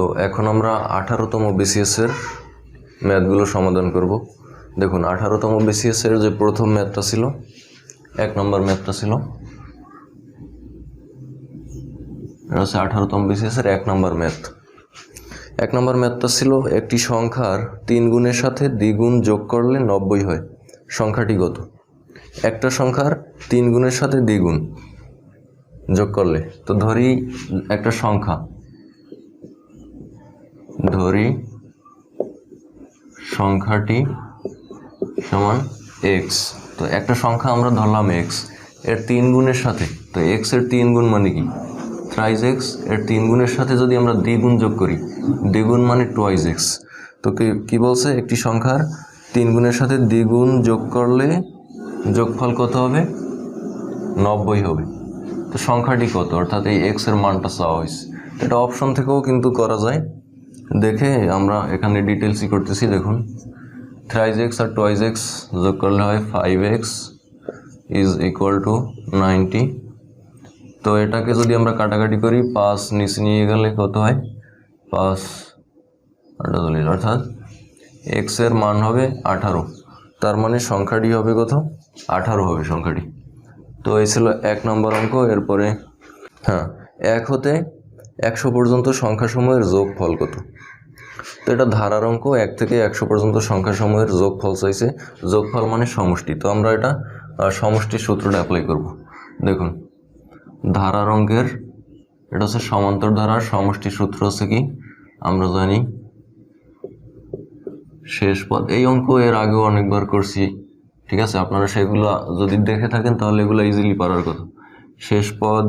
তো এখন আমরা 18তম BCS এর ম্যাথগুলো সমাধান করব। দেখুন 18তম BCS এর যে প্রথম ম্যাথটা ছিল, 1 নম্বর ম্যাথটা ছিল, এটা হচ্ছে 18তম BCS এর 1 নম্বর ম্যাথ। 1 নম্বর ম্যাথটা ছিল একটি সংখ্যার 3 গুণের সাথে দ্বিগুণ যোগ করলে 90 হয়, সংখ্যাটি কত? একটা সংখ্যার 3 গুণের সাথে দ্বিগুণ যোগ করলে, তো ধরি একটা সংখ্যা, ধরি সংখ্যাটি সমান x। তো একটা সংখ্যা আমরা ধরলাম x, এর 3 গুণের সাথে, তো x এর 3 গুণ মানে কি? থ্রাইস x, এর 3 গুণের সাথে যদি আমরা দ্বিগুণ যোগ করি, দ্বিগুণ মানে টুয়াইস x। তো কি বলছে? একটি সংখ্যার 3 গুণের সাথে দ্বিগুণ যোগ করলে যোগফল কত হবে? 90 হবে। তো সংখ্যাটি কত, অর্থাৎ এই x এর মানটা চাওয়া হয়েছে। এটা অপশন থেকেও কিন্তু করা যায়, দেখে আমরা এখানে ডিটেলসই করতেছি। দেখুন থ্রাইস x আর টুয়াইস x যোগ করলে হয় 5x ইজ ইকুয়াল টু 90। তো এটাকে যদি আমরা কাটাকাটি করি, 5 নিচে নিয়ে গেলে কত হয়? 5 48, অর্থাৎ x এর মান হবে 18। তার মানে সংখ্যাটি হবে কত? 18 হবে সংখ্যাটি। তো এই ছিল 1 নম্বর অঙ্ক। এরপরে 1 হতে 100 পর্যন্ত সংখ্যাসমূহের যোগফল কত? তো এটা ধারার অঙ্ক, 1 থেকে 100 পর্যন্ত সংখ্যাসমূহের যোগফল চাইছে। যোগফল মানে সমষ্টি। তো আমরা এটা সমষ্টির সূত্রটা অ্যাপ্লাই করব। দেখুন ধারার অঙ্কের এটা হচ্ছে সমান্তর ধারার সমষ্টির সূত্র হচ্ছে কি? আমরা জানি শেষ পদ। এই অঙ্ক এর আগেও অনেকবার করছি, ঠিক আছে? আপনারা সেগুলো যদি দেখে থাকেন তাহলে এগুলো ইজিলি পারার কথা। শেষ পদ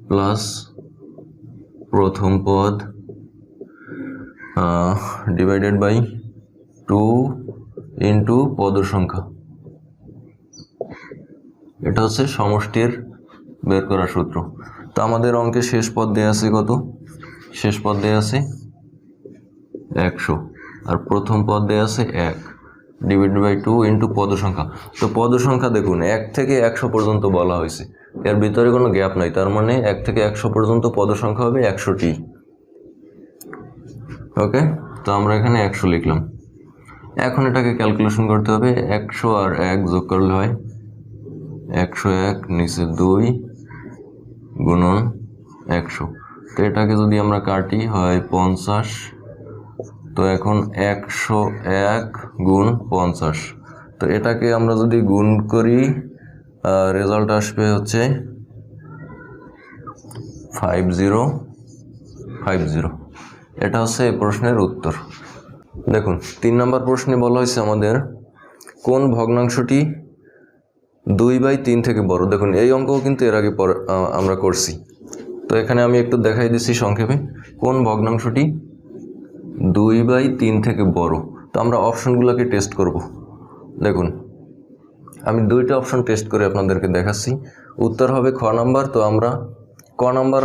প্লাস প্রথম পদ ডিভাইডেড বাই 2 ইন্টু পদের সংখ্যা, এটা হচ্ছে সমষ্টির বের করার সূত্র। তো আমাদের অঙ্কে শেষ পদ দেয়া আছে কত? শেষ পদ দেয়া আছে 100 আর প্রথম পদ দেয়া আছে 1 ডিভাইডেড বাই 2 ইন্টু পদ সংখ্যা। তো পদ সংখ্যা দেখুন 1 থেকে 100 পর্যন্ত বলা হয়েছে, এর ভিতরে কোনো গ্যাপ নাই। তার মানে 1 থেকে 100 পর্যন্ত পদ সংখ্যা হবে 100টি। ওকে, তো আমরা এখানে 100 লিখলাম। এখন এটাকে ক্যালকুলেশন করতে হবে। 100 আর 1 যোগ করলে হয় 101 নিচে 2 গুণন 100। তো এটাকে যদি আমরা কাটি হয় 50। তো এখন 101 গুণ 50। তো এটাকে আমরা যদি গুণ করি, রেজাল্ট আসবে হচ্ছে 5050। এটা হচ্ছে এই প্রশ্নের উত্তর। দেখুন 3 নম্বর প্রশ্নে বলা হয়েছে আমাদের কোন ভগ্নাংশটি 2/3 থেকে বড়। দেখুন এই অঙ্কও কিন্তু এর আগে আমরা করছি। তো এখানে আমি একটু দেখাই দিচ্ছি সংক্ষেপে, কোন ভগ্নাংশটি 2/3 থেকে বড়। তো আমরা অপশনগুলোকে টেস্ট করব। দেখুন আমি 2টা অপশন টেস্ট করে আপনাদেরকে দেখাচ্ছি। উত্তর হবে খ নাম্বার। তো আমরা গ নাম্বার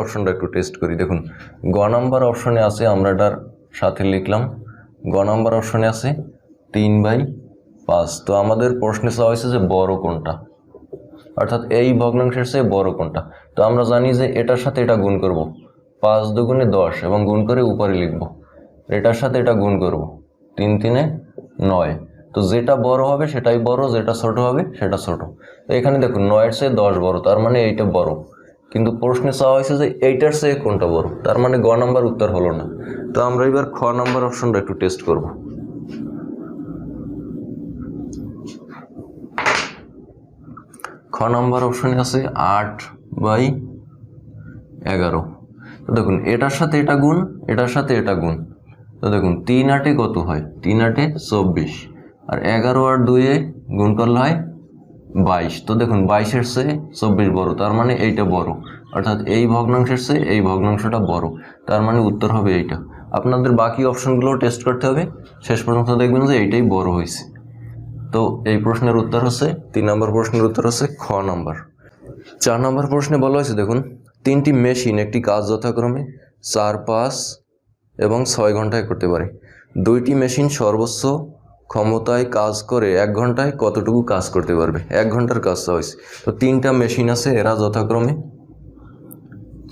অপশনটা একটু টেস্ট করি। দেখুন গ নাম্বার অপশনে আছে, আমরা এটার সাথে লিখলাম, গ নাম্বার অপশনে আছে 3/5। তো আমাদের প্রশ্নে চাওয়া হয়েছে যে বড় কোনটা, অর্থাৎ এই ভগ্নাংশের চেয়ে বড় কোনটা। তো আমরা জানি যে এটার সাথে এটা গুণ করব, 5 দুগুণে 10 এবং গুণ করে উপরে লিখব। এটার সাথে এটা গুণ করব, 3 3 9। তো যেটা বড় হবে সেটাই বড়, যেটা ছোট হবে সেটা ছোট। তো এখানে দেখুন 9-এর চেয়ে 10 বড়, তার মানে এইটা বড়। কিন্তু প্রশ্নে চাওয়া হয়েছে যে এইটার চেয়ে কোনটা বড়, তার মানে গ নাম্বার উত্তর হলো না। তো আমরা এবার খ নাম্বার অপশনটা একটু টেস্ট করব। খ নাম্বার অপশনে আছে 8/11। তো দেখুন এটার সাথে এটা গুণ, এটার সাথে এটা গুণ। তো দেখুন 3 8 কত হয়? 3 8 24, আর 11 আর 2 গুণ করলে হয় 22। তো দেখুন 22-এর চেয়ে 24 বড়, তার মানে এইটা বড়, অর্থাৎ এই ভগ্নাংশের চেয়ে এই ভগ্নাংশটা বড়। তার মানে উত্তর হবে এইটা। আপনাদের বাকি অপশনগুলোও টেস্ট করতে হবে, শেষ পর্যন্ত দেখবেন যে এইটাই বড় হয়েছে। তো এই প্রশ্নের উত্তর হচ্ছে 3 নম্বর প্রশ্নের উত্তর হচ্ছে খ নাম্বার। 4 নম্বর প্রশ্নে বলা হয়েছে দেখুন 3টি মেশিন একটি কাজ যথাক্রমে 4 5 এবং 6 ঘন্টায় করতে পারে। 2টি মেশিন সর্বোচ্চ ক্ষমতায় কাজ করে 1 ঘন্টায় কতটুকু কাজ করতে পারবে? 1 ঘন্টার কাজটা হয়েছে। তো 3টা মেশিন আছে, এরা যথাক্রমে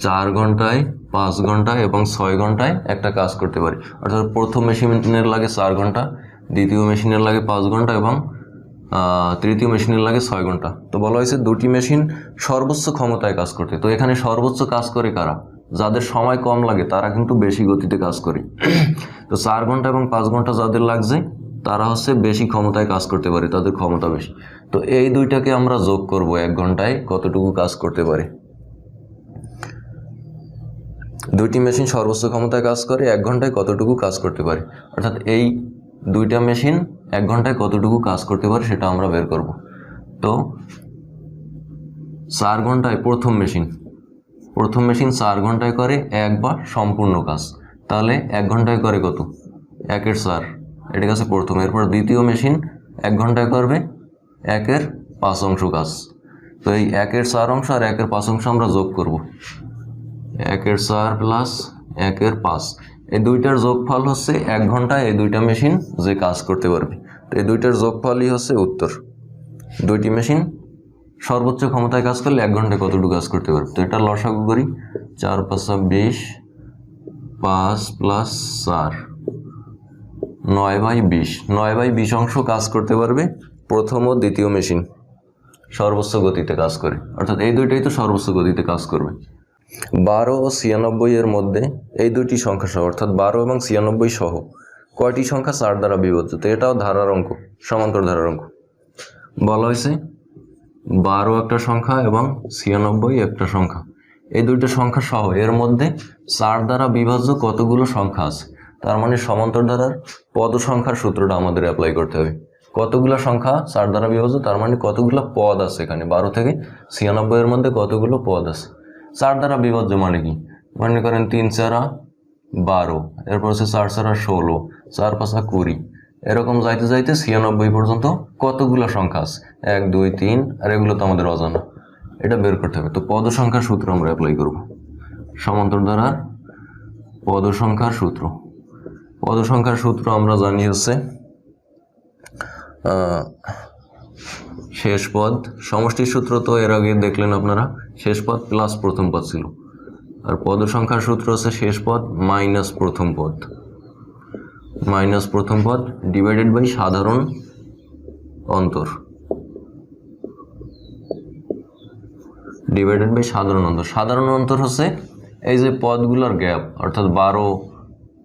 4 ঘন্টায়, 5 ঘন্টায় এবং 6 ঘন্টায় একটা কাজ করতে পারি। অর্থাৎ প্রথম মেশিনের লাগে 4 ঘন্টা, দ্বিতীয় মেশিনের লাগে 5 ঘন্টা এবং তৃতীয় মেশিনের লাগে 6 ঘন্টা। তো বলা হয়েছে দুটি মেশিন সর্বোচ্চ ক্ষমতায় কাজ করতে। তো এখানে সর্বোচ্চ কাজ করে কারা? যাদের সময় কম লাগে তারা কিন্তু বেশি গতিতে কাজ করে। তো 4 ঘন্টা এবং 5 ঘন্টা যাদের লাগছে তারা হচ্ছে বেশি ক্ষমতায় কাজ করতে পারে, তাদের ক্ষমতা বেশি। তো এই দুইটাকে আমরা যোগ করব, 1 ঘন্টায় কতটুকু কাজ করতে পারে। দুইটি মেশিন সর্বোচ্চ ক্ষমতায় কাজ করে, 1 ঘন্টায় কতটুকু কাজ করতে পারে। অর্থাৎ এই দুইটা মেশিন 1 ঘন্টায় কতটুকু কাজ করতে পারে সেটা আমরা বের করব। তো 4 ঘন্টায় প্রথম মেশিন 4 ঘন্টায় করে 1 বার সম্পূর্ণ কাজ, তাহলে 1 ঘন্টায় করে কত? 1/4, এটা কাছে প্রথম। এরপর দ্বিতীয় মেশিন 1 ঘন্টায় করবে 1/5 কাজ। তো এই 1/4 আর 1/5 আমরা যোগ করব, 1/4 প্লাস 1/5, এই দুইটার যোগফল হচ্ছে 1 ঘন্টায় এই দুইটা মেশিন যে কাজ করতে পারবে। তো এই দুইটার যোগফলই হচ্ছে উত্তর। দুইটি মেশিন সর্বোচ্চ ক্ষমতায় কাজ করলে 1 ঘন্টায় কতটুকু কাজ করতে পারবে। তো এটা লসাগু করি, 4 × 5 = 20, 5 + 4 9/20, 9/20 অংশ কাজ করতে পারবে প্রথম ও দ্বিতীয় মেশিন সর্বোচ্চ গতিতে কাজ করে। অর্থাৎ এই দুইটাই তো সর্বোচ্চ গতিতে কাজ করবে। 12 ও 96 এর মধ্যে এই দুইটি সংখ্যা সহ, অর্থাৎ 12 এবং 96 সহ কয়টি সংখ্যা 4 দ্বারা বিভাজ্য? তো এটাও ধারার অঙ্ক, সমান্তর ধারার অঙ্ক। বলা হয়েছে 12 একটা সংখ্যা এবং 96 একটা সংখ্যা, এই দুইটা সংখ্যা সহ এর মধ্যে 4 দ্বারা বিভাজ্য কতগুলো সংখ্যা আছে। তার মানে সমান্তর ধারার পদ সংখ্যার সূত্রটা আমাদের অ্যাপ্লাই করতে হবে। কতগুলো সংখ্যা 4 দ্বারা বিভাজ্য, তার মানে কতগুলো পদ আছে এখানে। 12 থেকে 96 এর মধ্যে কতগুলো পদ আছে। 4 দ্বারা বিভাজ্য মানে কি? মনে করেন 3 × 4 = 12, এরপর হচ্ছে 4 × 4 = 16, 4 × 5 = 20, এরকম যাইতে যাইতে 96 পর্যন্ত কতগুলো সংখ্যা আছে, 1 2 3, আর এগুলো তো আমাদের অজানা, এটা বের করতে হবে। তো পদ সংখ্যার সূত্র আমরা অ্যাপ্লাই করব। সমান্তর ধারার পদ সংখ্যার সূত্র। পদ সংখ্যার সূত্র আমরা জানি হচ্ছে শেষ পদ, সমষ্টির সূত্র তো এর আগে দেখলেন আপনারা, শেষ পদ প্লাস প্রথম পদ ছিল। আর পদ সংখ্যার সূত্র হচ্ছে শেষ পদ মাইনাস প্রথম পদ, ডিভাইডেড বাই সাধারণ অন্তর, সাধারণ অন্তর হচ্ছে এই যে পদগুলোর গ্যাপ, অর্থাৎ 12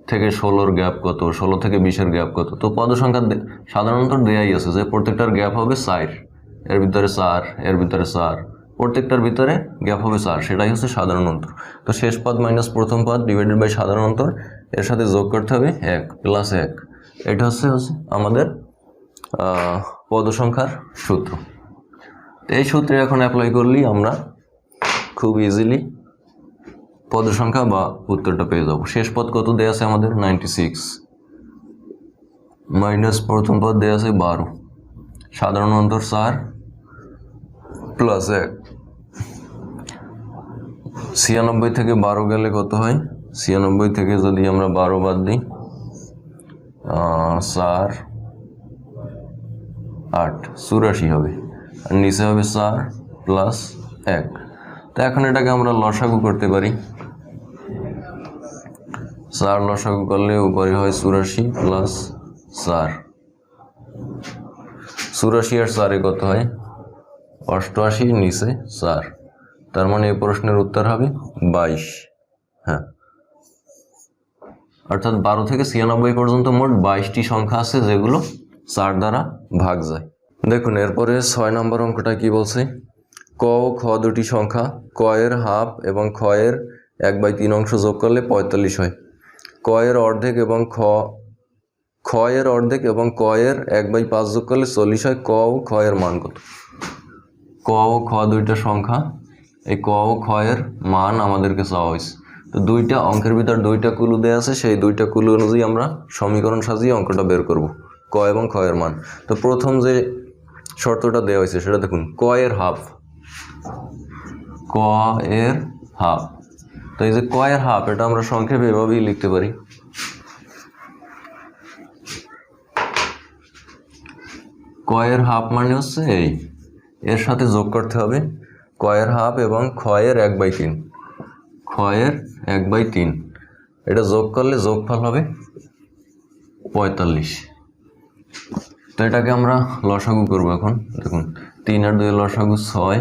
থেকে 16 গ্যাপ কত, 16 থেকে 20 গ্যাপ কত। তো পদ সংখ্যার সাধারণ অন্তর দেয়াই আছে যে প্রত্যেকটার গ্যাপ হবে 4, এর ভিতরে 4, এর ভিতরে 4, প্রত্যেকটার ভিতরে গ্যাপ হবে 4, সেটাই হচ্ছে সাধারণ অন্তর। তো শেষ পদ মাইনাস প্রথম পদ ডিভাইডেড বাই সাধারণ অন্তর, এর সাথে যোগ করতে হবে 1 + 1, এটা হচ্ছে আমাদের পদ সংখ্যার সূত্র। এই সূত্রে এখন অ্যাপ্লাই করলেই আমরা খুব ইজিলি পদ সংখ্যা বা উত্তরটা পেয়ে যাব। শেষ পদ কত দেয়া আছে আমাদের? 96, মাইনাস প্রথম পদ দেয়া আছে 12, সাধারণ অন্তর 4 + 1, 96 থেকে 12 গেলে কত হয়? 96 থেকে যদি আমরা 12 বাদ দিই 4 8, 84 হবে, আর নিচে হবে 4 + 1। তো এখন এটাকে আমরা লসাগু করতে পারি। 4 লসাগু করলে উপরে হয় 84 + 4, 84 আর 4 কত হয়? 88, নিচে 4, তার মানে এই প্রশ্নের উত্তর হবে 22। হ্যাঁ, অর্থাৎ 12 থেকে 96 পর্যন্ত মোট 22টি সংখ্যা আছে যেগুলো 4 দ্বারা ভাগ যায়। দেখুন এরপরে 6 নম্বর অঙ্কটা কি বলছে? ক ও খ দুটি সংখ্যা, ক এর হাফ এবং খ এর 1/3 অংশ যোগ করলে 45 হয়। ক এর অর্ধেক এবং খ এর অর্ধেক এবং ক এর 1/5 যোগ করলে 40 হয়। ক ও খ এর মান কত? ক ও খ দুইটা সংখ্যা, এই ক ও খ এর মান আমাদেরকে চাওয়া হয়েছে। তো দুইটা অঙ্কের ভিতর দুইটা কুলু দেওয়া আছে, সেই দুইটা কুলু অনুযায়ী আমরা সমীকরণ সাজিয়ে অঙ্কটা বের করব, ক এবং খ এর মান। তো প্রথম যে শর্তটা দেওয়া হয়েছে সেটা দেখুন, ক এর হাফ, ক এর হাফ। তো এই যে ক এর হাফ, এটা আমরা সংক্ষেপে এভাবেই লিখতে পারি, ক এর হাফ মানে হচ্ছে এই, এর সাথে যোগ করতে হবে ক এর হাফ এবং খ এর 1/3, ক ক্ষয়ের 1/3, এটা যোগ করলে যোগফল হবে 45। তো এটাকে আমরা লসাগু করব এখন। দেখুন 3 আর 2 এর লসাগু 6,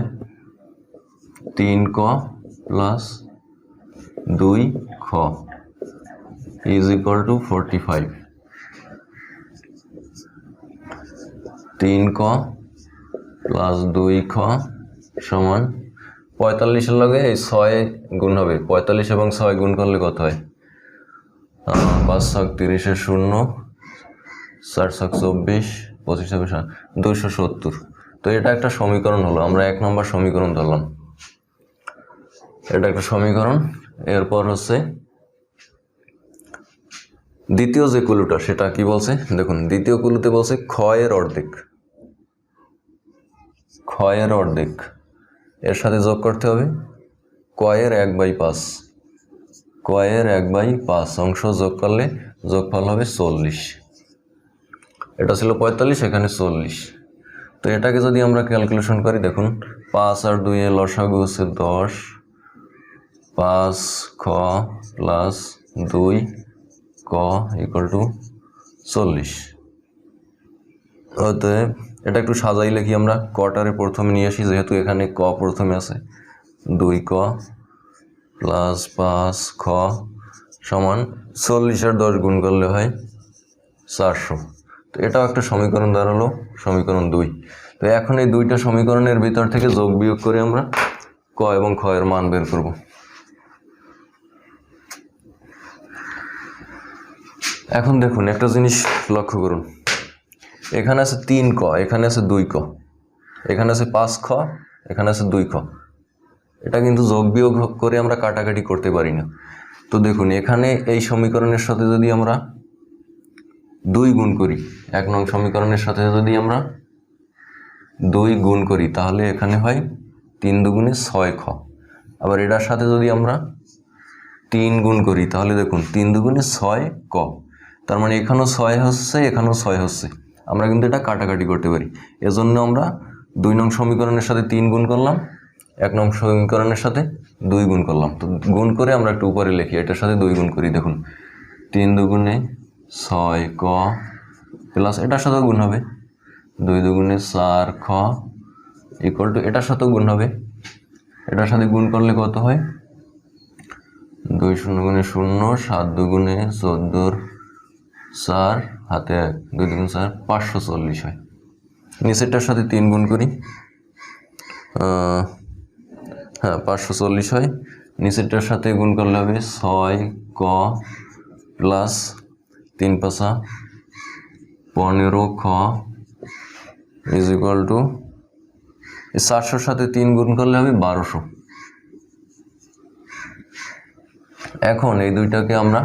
3 ক প্লাস 2 খ ইজ ইকুয়াল টু 45। 3 ক প্লাস 2 খ সমান 45-এর লগে এই 6 গুণ হবে। 45 এবং 6 গুণ করলে কত হয়? 5 ছক 30 0, 4 ছক 24, 25 ছক 270। তো এটা একটা সমীকরণ হলো, আমরা 1 নম্বর সমীকরণ ধরলাম। এটা একটা সমীকরণ। এরপর হচ্ছে দ্বিতীয় যে কুলুটা সেটা কি বলছে দেখুন। দ্বিতীয় কুলুতে বলছে ক্ষয়ের অর্ধেক। ক্ষয়ের অর্ধেক এর সাথে যোগ করতে হবে কয়ের 1/5। কয়ের 1/5 অংশ যোগ করলে যোগফল হবে 40। এটা ছিল 45, এখানে 40। তো এটাকে যদি আমরা ক্যালকুলেশন করি, দেখুন 5 আর 2 এর লসাগু হচ্ছে 10, 5 খ প্লাস 2 ক ইকুয়াল টু 40। অতএব এটা একটু সাজাই লিখি আমরা। কটারে প্রথমে নিয়ে আসি, যেহেতু এখানে ক প্রথমে আছে। 2 ক প্লাস 5 খ সমান 40 আর 10 গুণ করলে হয় 400। তো এটাও একটা সমীকরণ দাঁড়ালো, সমীকরণ 2। তো এখন এই দুইটা সমীকরণের ভিতর থেকে যোগ বিয়োগ করে আমরা ক এবং খ এর মান বের করব। এখন দেখুন একটা জিনিস লক্ষ্য করুন, এখানে আছে 3 ক, এখানে আছে 2 ক, এখানে আছে 5 খ, এখানে আছে 2 খ। এটা কিন্তু যোগ বিয়োগ করে আমরা কাটাকাটি করতে পারি না। তো দেখুন এখানে এই সমীকরণের সাথে যদি আমরা 2 গুণ করি, 1 নং সমীকরণের সাথে যদি আমরা 2 গুণ করি, তাহলে এখানে হয় 3 দুগুণে 6 খ। আবার এটার সাথে যদি আমরা 3 গুণ করি, তাহলে দেখুন 3 দুগুণে 6 ক। তার মানে এখানেও 6 হচ্ছে, এখানেও 6 হচ্ছে। আমরা কিন্তু এটা কাটাকাটি করতে পারি। এজন্য আমরা 2 নং সমীকরণের সাথে 3 গুণ করলাম, 1 নং সমীকরণের সাথে 2 গুণ করলাম। তো গুণ করে আমরা একটু উপরে লিখি, এটার সাথে 2 গুণ করি। দেখুন 3 দুগুণে 6 ক প্লাস এটার সাথেও গুণ হবে 2 দুগুণে 4 খ ইকুয়াল টু এটার সাথেও গুণ হবে। এটার সাথে গুণ করলে কত হয়? 2 0 গুণে 0, 7 দুগুণে 14, 4 হাতে 1, 2 দুগুণে 4, 540 হয়। নিচেরটার সাথে 3 গুণ করি, হ্যাঁ 540 হয়। নিচেরটার সাথে গুণ করলে হবে 6 ক প্লাস 3 5 15 খ ইজ ইকুয়াল টু 400-র সাথে 3 গুণ করলে হবে 1200। এখন এই দুইটাকে আমরা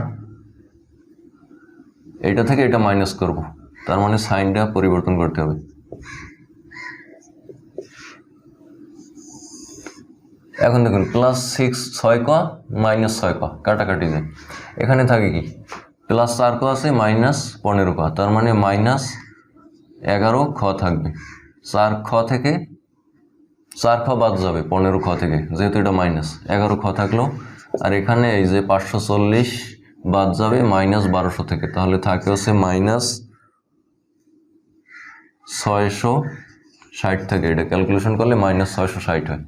এইটা থেকে এটা মাইনাস করব, তার মানে সাইনটা পরিবর্তন করতে হবে। এখন দেখুন প্লাস 6 ক মাইনাস 6 ক কাটাকাটি যায়। এখানে থাকে কি প্লাস 4 ক আছে, মাইনাস 15 ক, তার মানে মাইনাস 11 খ থাকবে। 4 খ থেকে 4 খ বাদ যাবে 15 খ থেকে, যেহেতু এটা মাইনাস 11 খ থাকলো। আর এখানে এই যে 540 বাদ যাবে মাইনাস 1200 থেকে, তাহলে থাকে হচ্ছে মাইনাস 660 থেকে। এটা ক্যালকুলেশন করলে মাইনাস 660 হয়।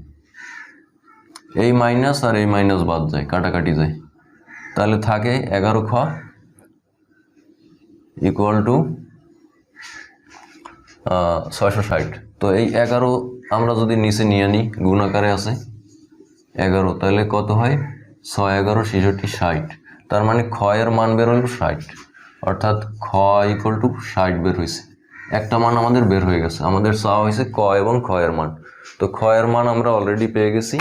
এই মাইনাস আর এই মাইনাস বাদ যায়, কাটাকাটি যায়, তাহলে থাকে 11 খ ইকুয়াল টু 660। তো এই 11 আমরা যদি নিচে নিয়ে নিই, গুণ আকারে আছে 11, তাহলে কত হয়? 6 11 66 60। তার মানে খ এর মান বের হলো 60, অর্থাৎ খ ইকুয়াল টু 60 বের হয়েছে। একটা মান আমাদের বের হয়ে গেছে। আমাদের চাওয়া হয়েছে ক এবং খ এর মান। তো খ এর মান আমরা অলরেডি পেয়ে গেছি।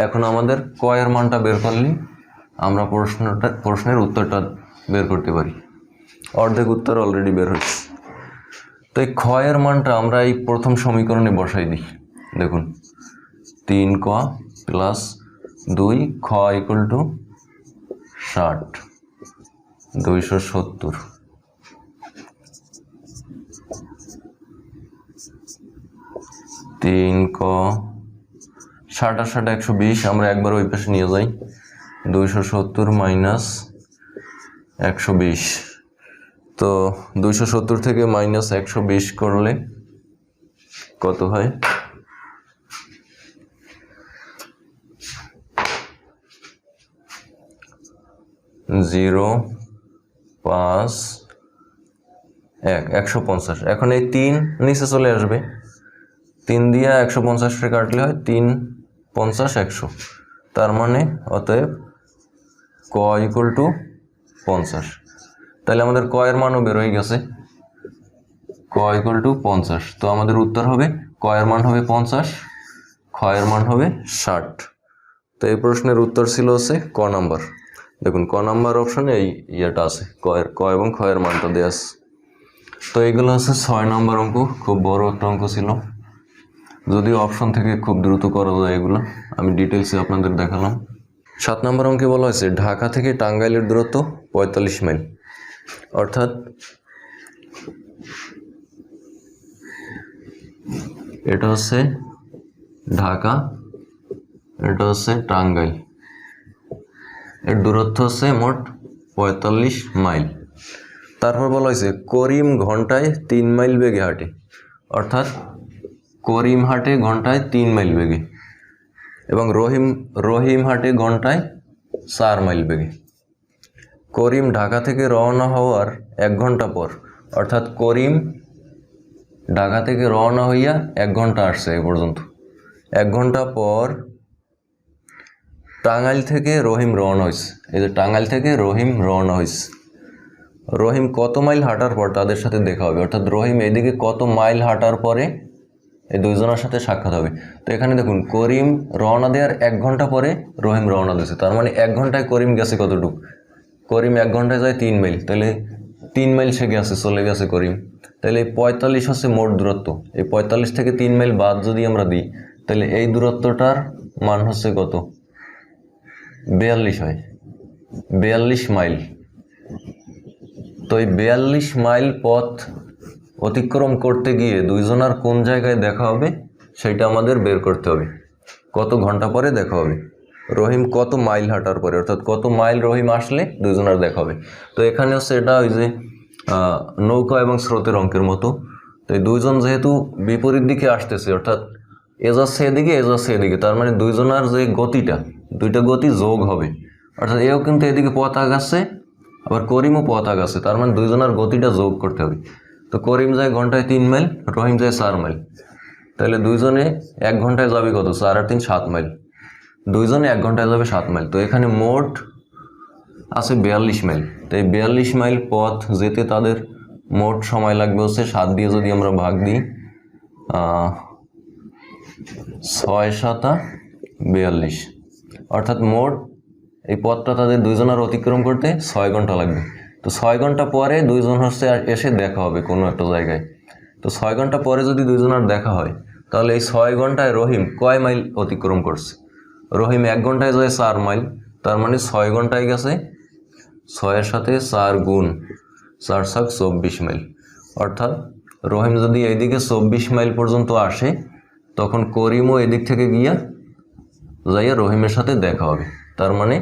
এখন আমাদের ক এর মানটা বের করলেই আমরা প্রশ্নের উত্তরটা বের করতে পারি। অর্ধেক উত্তর অলরেডি বের হয়েছে। তো এই খ এর মানটা আমরা এই প্রথম সমীকরণে বসাই দিই। দেখুন 3 ক প্লাস 2 খ ইকুয়াল টু 60, 270। 3 ক 60 আর 60 120, আমরা একবার ওই পাশে নিয়ে যাই। 270 মাইনাস 120। তো 270 থেকে মাইনাস 120 করলে কত হয়? 0, 5, 1, 150। এখন এই 3 নিচে চলে আসবে, 3 দিয়ে 150 কাটলে হয় 3, 50, 100। তার মানে অতএব ক ইকুয়াল টু 50। তাহলে আমাদের ক এর মানও বের হয়ে গেছে, ক ইকুয়াল টু 50। তো আমাদের উত্তর হবে ক এর মান হবে 50, খ এর মান হবে 60। তো এই প্রশ্নের উত্তর ছিল হচ্ছে ক নাম্বার। দেখুন ক নাম্বার অপশনে এই ইয়েটা আছে, ক এবং খ এর মানটা দেওয়া আছে। তো এইগুলো হচ্ছে 6 নম্বর অঙ্ক, খুব বড় একটা অঙ্ক ছিল, যদিও অপশন থেকে খুব দ্রুত করা যায় এগুলো, আমি ডিটেলসে আপনাদের দেখালাম। 7 নম্বর অঙ্কে বলা হয়েছে ঢাকা থেকে টাঙ্গাইলের দূরত্ব 45 মাইল, অর্থাৎ এটা হচ্ছে ঢাকা, এটা হচ্ছে টাঙ্গাইল, এর দূরত্ব হচ্ছে মোট 45 মাইল। তারপর বলা হয়েছে করিম ঘন্টায় 3 মাইল বেগে হাঁটে, অর্থাৎ করিম হাঁটে ঘন্টায় 3 মাইল বেগে এবং রহিম হাঁটে ঘন্টায় 4 মাইল বেগে। করিম ঢাকা থেকে রওনা হওয়ার 1 ঘন্টা পর, অর্থাৎ করিম ঢাকা থেকে রওনা হইয়া 1 ঘন্টা আসছে এ পর্যন্ত, 1 ঘন্টা পর টাঙ্গাইল থেকে রহিম রওনা হয়েছে। এই যে টাঙ্গাইল থেকে রহিম রওনা হয়েছে, রহিম কত মাইল হাঁটার পর তাদের সাথে দেখা হবে, অর্থাৎ রহিম এদিকে কত মাইল হাঁটার পরে এই দুইজনের সাথে সাক্ষাৎ হবে। তো এখানে দেখুন করিম রওনা দেওয়ার 1 ঘন্টা পরে রহিম রওনা দিয়েছে, তার মানে 1 ঘন্টায় করিম গেছে কতটুকু? করিম 1 ঘন্টায় যায় 3 মাইল, তাহলে 3 মাইল সে গেছে, চলে গেছে করিম। তাহলে এই 45 হচ্ছে মোট দূরত্ব, এই 45 থেকে 3 মাইল বাদ যদি আমরা দিই তাহলে এই দূরত্বটার মান হচ্ছে কত? 42 হয়, 42 মাইল। তো এই 42 মাইল পথ অতিক্রম করতে গিয়ে দুইজনার কোন জায়গায় দেখা হবে সেটা আমাদের বের করতে হবে, কত ঘন্টা পরে দেখা হবে, রহিম কত মাইল হাঁটার পরে, অর্থাৎ কত মাইল রহিম আসলে দুইজনার দেখা হবে। তো এখানে হচ্ছে এটা ওই যে নৌকা এবং স্রোতের অঙ্কের মতো। তো এই দুইজন যেহেতু বিপরীত দিকে আসতেছে, অর্থাৎ এ যাচ্ছে এদিকে, এ যাচ্ছে এদিকে, তার মানে দুইজনার যে গতিটা, দুইটা গতি যোগ হবে, অর্থাৎ এও কিন্তু এদিকে পথ আগাচ্ছে আবার করিমও পথ আগাচ্ছে, তার মানে দুইজনার গতিটা যোগ করতে হবে। তো করিম যায় ঘন্টায় 3 মাইল, রহিম যায় 4 মাইল, তাহলে দুইজনে 1 ঘন্টায় যাবে কত? 4 আর 3 7 মাইল, দুইজনে 1 ঘন্টায় যাবে 7 মাইল। তো এখানে মোট আছে 42 মাইল। তো এই 42 মাইল পথ যেতে তাদের মোট সময় লাগবে হচ্ছে 7 দিয়ে যদি আমরা ভাগ দিই 6 7 42, অর্থাৎ মোট এই পথটা তাদের দুইজনের অতিক্রম করতে 6 ঘন্টা লাগবে। তো 6 ঘন্টা পরে দুইজন হচ্ছে এসে দেখা হবে কোনো একটা জায়গায়। তো 6 ঘন্টা পরে যদি দুইজনের দেখা হয় তাহলে এই 6 ঘন্টায় রহিম কয় মাইল অতিক্রম করছে? রহিম 1 ঘন্টায় যায় 4 মাইল, তার মানে 6 ঘন্টায় গেছে 6-এর সাথে 4 গুণ 4 7 24 মাইল, অর্থাৎ রহিম যদি এইদিকে 24 মাইল পর্যন্ত আসে তখন করিমও এদিক থেকে গিয়া যাইয়া রহিমের সাথে দেখা হবে। তার মানে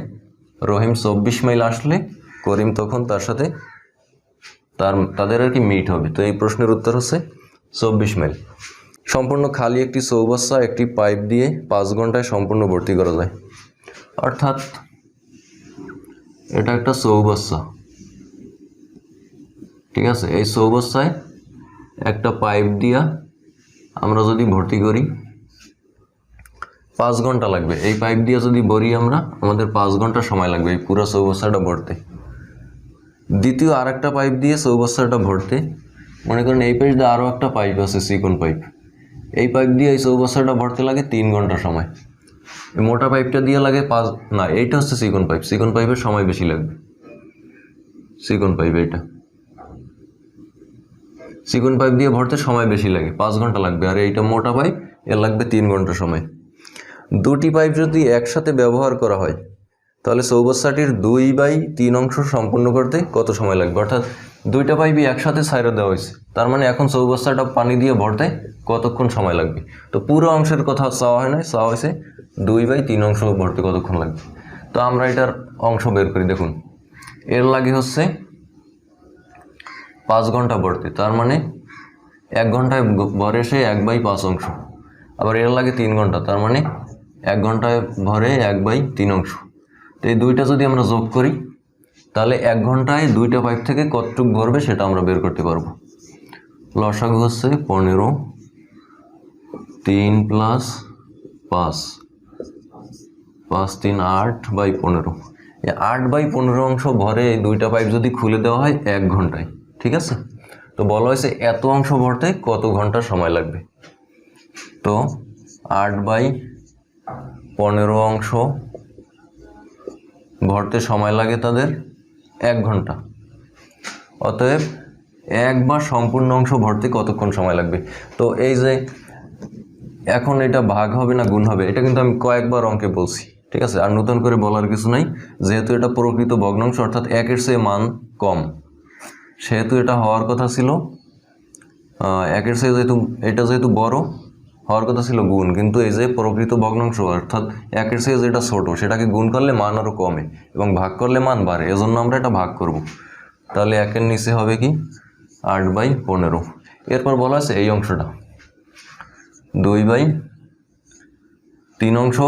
রহিম 24 মাইল আসলে করিম তখন তার সাথে তাদের আর কি মিট হবে। তো এই প্রশ্নের উত্তর হচ্ছে 24 মাইল। সম্পূর্ণ খালি একটি চৌবাচ্চা একটি পাইপ দিয়ে 5 ঘন্টায় সম্পূর্ণ ভর্তি করা যায়, অর্থাৎ এটা একটা চৌবাচ্চা, ঠিক আছে, এই চৌবাচ্চায় একটা পাইপ দিয়া আমরা যদি ভর্তি করি 5 ঘন্টা লাগবে। এই পাইপ দিয়ে যদি ভরি আমরা, আমাদের 5 ঘন্টা সময় লাগবে এই পুরো চৌবাচ্চাটা ভরতে। দ্বিতীয় আরেকটা পাইপ দিয়ে চৌবাচ্চাটা ভরতে, মনে করেন এই পাইপ দিয়ে আরও একটা পাইপ আছে চিকন পাইপ, এই পাইপ দিয়ে এই চৌবাচ্চাটা ভরতে লাগে 3 ঘন্টা সময়। এই মোটা পাইপটা দিয়ে লাগে 5, না এইটা হচ্ছে চিকন পাইপ, চিকন পাইপের সময় বেশি লাগবে, চিকন পাইপ এইটা, চিকন পাইপ দিয়ে ভরতে সময় বেশি লাগে, 5 ঘন্টা লাগবে। আর এইটা মোটা পাইপ, এর লাগবে 3 ঘন্টা সময়। দুটি পাইপ যদি একসাথে ব্যবহার করা হয় তাহলে চৌবাচ্চাটির 2/3 অংশ সম্পূর্ণ করতে কত সময় লাগবে? অর্থাৎ দুইটা পাইপই একসাথে ছাইড়া দেওয়া হয়েছে, তার মানে এখন চৌবাচ্চাটা পানি দিয়ে ভরতে কতক্ষণ সময় লাগবে? তো পুরো অংশের কথা চাওয়া হয় না, চাওয়া হয়েছে 2/3 অংশ ভরতে কতক্ষণ লাগবে। তো তো আমরা এটার অংশ বের করি। দেখুন এর লাগে হচ্ছে 5 ঘন্টা ভর্তি, তার মানে 1 ঘন্টায় ভরে সে 1/5 অংশ। আবার এর লাগে 3 ঘন্টা, তার মানে 1 ঘন্টায় ভরে 1/3 অংশ। তো এই দুইটা যদি আমরা যোগ করি তাহলে 1 ঘন্টায় 2টা পাইপ থেকে কতটুকু ভরবে সেটা আমরা বের করতে পারবো। লসাগু হচ্ছে 15, 3 + 5, 5 3 8/15। এই 8/15 অংশ ভরে এই 2টা পাইপ যদি খুলে দেওয়া হয় 1 ঘন্টায়, ঠিক আছে। তো বলা হয়েছে এত অংশ ভরতে কত ঘন্টা সময় লাগবে। তো 8/15 অংশ ভরতে সময় লাগে তাদের 1 ঘন্টা। অতএব 1 বা সম্পূর্ণ অংশ ভরতে কতক্ষণ সময় লাগবে। তো এই যে এখন এটা ভাগ হবে না গুণ হবে, এটা কিন্তু আমি কয়েকবার অঙ্কে বলছি, ঠিক আছে। আর নতুন করে বলার কিছু নাই, যেহেতু এটা প্রকৃত ভগ্নাংশ অর্থাৎ 1-এর চেয়ে মান কম, সেহেতু এটা হওয়ার কথা ছিল 1-এর চেয়ে যেহেতু বড় হওয়ার কথা ছিল গুণ, কিন্তু এই যে প্রকৃত ভগ্নাংশ অর্থাৎ 1-এর চেয়ে যেটা ছোট সেটাকে গুণ করলে মান আরও কমে এবং ভাগ করলে মান বাড়ে, এজন্য আমরা এটা ভাগ করব। তাহলে 1-এর নিচে হবে কি 8/15। এরপর বলা আছে এই অংশটা 2/3 অংশ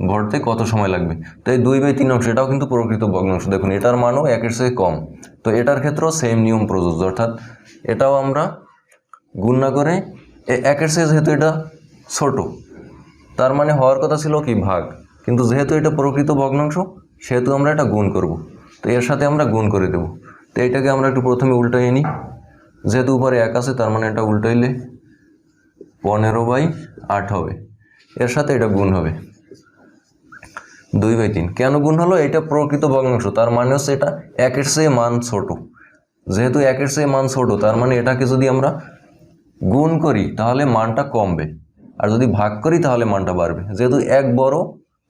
ভরতে কত সময় লাগবে। তো এই 2/3 অংশ এটাও কিন্তু প্রকৃত ভগ্নাংশ। দেখুন এটার মানও 1-এর চেয়ে কম, তো এটার ক্ষেত্রেও সেম নিয়ম প্রযোজ্য, অর্থাৎ এটাও আমরা গুণ না করে 1-এর চেয়ে যেহেতু এটা ছোট, তার মানে হওয়ার কথা ছিল কি ভাগ, কিন্তু যেহেতু এটা প্রকৃত ভগ্নাংশ সেহেতু আমরা এটা গুণ করব। তো এর সাথে আমরা গুণ করে দেব। তো এইটাকে আমরা একটু প্রথমে উল্টাইয়ে নিই, যেহেতু উপরে 1 আছে তার মানে এটা উল্টাইলে 15/8 হবে, এর সাথে এটা গুণ হবে 2/3। কেন গুণ হলো? এটা প্রকৃত ভগ্নাংশ, তার মানে হচ্ছে এটা 1-এর চেয়ে মান ছোট। যেহেতু 1-এর চেয়ে মান ছোট তার মানে এটাকে যদি আমরা গুণ করি তাহলে মানটা কমবে, আর যদি ভাগ করি তাহলে মানটা বাড়বে। যেহেতু 1 বড়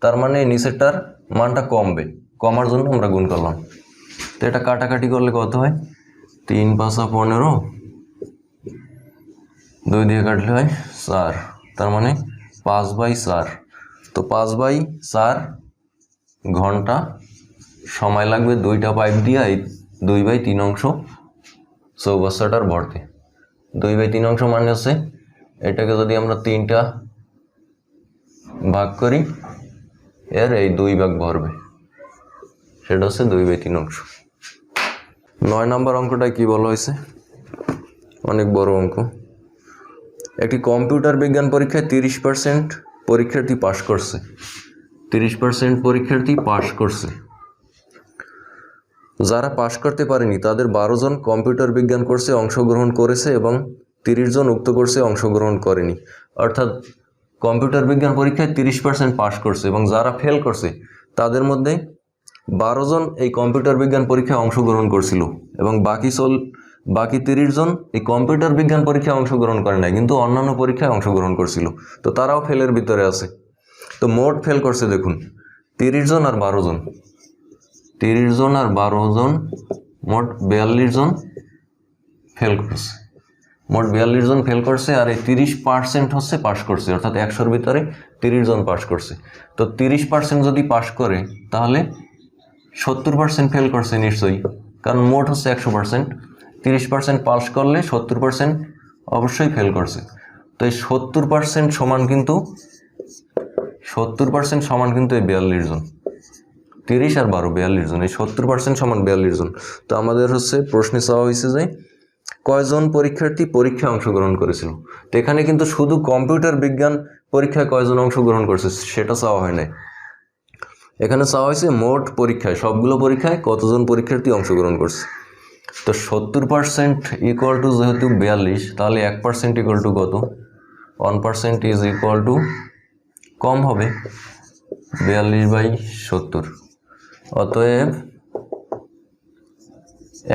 তার মানে নিচেরটার মানটা কমবে, কমার জন্য আমরা গুণ করলাম। তো এটা কাটাকাটি করলে কত হয়? 3 × 5 = 15, 2 দিয়ে কাটলে হয় 4, তার মানে 5/4। তো 5/4 ঘন্টা সময় লাগবে 2টা পাইপ দিয়ে এই 2/3 অংশ চৌবাচ্চাটার ভরতে। 2/3 অংশ মানে হচ্ছে এটাকে যদি আমরা 3টা ভাগ করি এর এই 2 ভাগ ভরবে, সেটা হচ্ছে 2/3 অংশ। 9 নম্বর অঙ্কটায় কি বলা হয়েছে? অনেক বড় অঙ্ক। একটি কম্পিউটার বিজ্ঞান পরীক্ষায় 30% পরীক্ষার্থী পাশ করছে। 30% পরীক্ষার্থী পাশ করছে। যারা পাশ করতে পারেনি তাদের 12 জন কম্পিউটার বিজ্ঞান কোর্সে অংশগ্রহণ করেছে এবং 30 জন উক্ত কোর্সে অংশগ্রহণ করেনি। অর্থাৎ কম্পিউটার বিজ্ঞান পরীক্ষায় 30% পাশ করছে এবং যারা ফেল করছে তাদের মধ্যে 12 জন এই কম্পিউটার বিজ্ঞান পরীক্ষায় অংশগ্রহণ করছিল এবং বাকি 30 জন এই কম্পিউটার বিজ্ঞান পরীক্ষায় অংশগ্রহণ করে নাই, কিন্তু অন্যান্য পরীক্ষায় অংশগ্রহণ করছিল। তো তারাও ফেলের ভিতরে আছে। তো মোট ফেল করছে দেখুন 30 জন আর 12 জন, 30 জন আর 12 জন, মোট 42 জন ফেল করছে। মোট 42 জন ফেল করছে, আর এই 30% হচ্ছে পাশ করছে, অর্থাৎ 100-র ভিতরে 30 জন পাশ করছে। তো 30% যদি পাশ করে তাহলে 70% ফেল করছে নিশ্চয়ই, কারণ মোট হচ্ছে 100%। 30% পাস করলে 70% অবশ্যই ফেল করছে। তো এই 70% সমান কিন্তু এই 42 জন। 30 আর 12 42 জন, এই 70% সমান 42 জন। তো আমাদের হচ্ছে প্রশ্নে চাওয়া হয়েছে যে কয়জন পরীক্ষার্থী পরীক্ষায় অংশগ্রহণ করেছিল। তো এখানে কিন্তু শুধু কম্পিউটার বিজ্ঞান পরীক্ষায় কয়জন অংশগ্রহণ করেছে সেটা চাওয়া হয় নাই, এখানে চাওয়া হয়েছে মোট পরীক্ষায়, সবগুলো পরীক্ষায় কতজন পরীক্ষার্থী অংশগ্রহণ করছে। তো 70% ইকুয়াল টু যেহেতু 42, তাহলে 1% ইকুয়াল টু কত? 1% ইজ ইকুয়াল টু কম হবে 42/70। অতএব